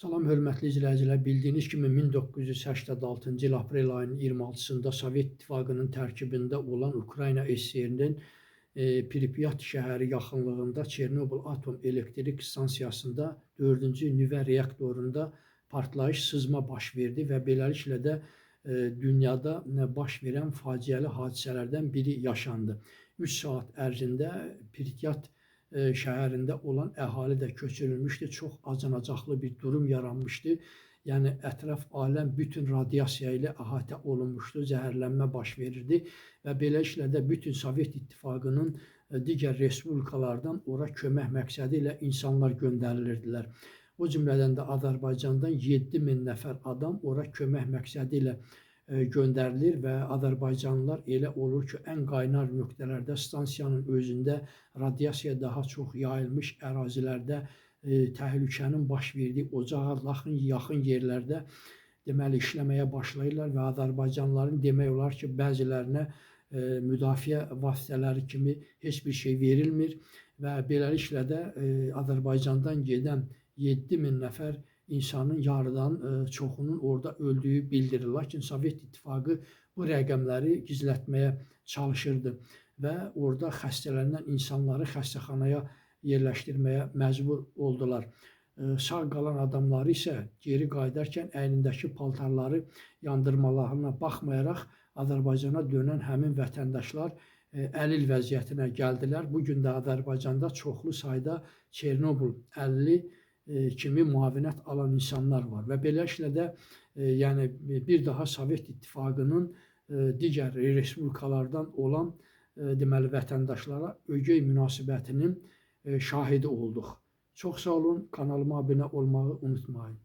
Salam, hörmətli izləyicilər. Bildiyiniz kimi 1986-cı il aprel ayının 26-sında Sovet İttifaqının tərkibində olan Ukrayna SSR-nin Pripyat şəhəri yaxınlığında Çernobıl atom elektrik stansiyasında 4-cü nüvə reaktorunda partlayış, sızma baş verdi və beləliklə də dünyada baş verən faciəli hadisələrdən biri yaşandı. 3 saat ərzində Pripyat şəhərində olan əhali də köçürülmüşdü. Çox acınacaqlı bir durum yaranmışdı. Yəni ətraf aləm bütün radiasiya ilə əhatə olunmuşdu, zəhərlənmə baş verirdi və beləliklə də bütün Sovet İttifaqının digər respublikalardan ora kömək məqsədi ilə insanlar göndərilirdilər. O cümlədən də Azərbaycandan 7000 nəfər adam ora kömək məqsədi ilə göndərilir və Azərbaycanlılar elə olur ki, ən qaynar nöqtələrdə, stansiyanın özündə radiasiya daha çox yayılmış ərazilərdə təhlükənin baş verdiyi ocağa yaxın yerlərdə deməli işləməyə başlayırlar və Azərbaycanlıların demək olar ki, bəzilərinə müdafiə vasitələri kimi heç bir şey verilmir və beləliklə də Azərbaycandan gedən 7000 nəfər insanın yarıdan çoxunun orada öldüyü bildirilir. Lakin Sovet İttifaqı bu rəqəmləri gizlətməyə çalışırdı və orada xəstələnən insanları xəstəxanaya yerləşdirməyə məcbur oldular. Sağ qalan adamları isə geri qayıdarkən əynindəki paltarları yandırmalarına baxmayaraq Azərbaycana dönən həmin vətəndaşlar əlil vəziyyətinə gəldilər. Bugün də Azərbaycanda çoxlu sayda Çernobıl əlili kimi müavinət alan insanlar var və beləliklə də yəni bir daha Sovet İttifaqının digər respublikalardan olan deməli vətəndaşlara ögey münasibətinin şahidi olduq. Çox sağ olun, kanalıma abunə olmağı unutmayın.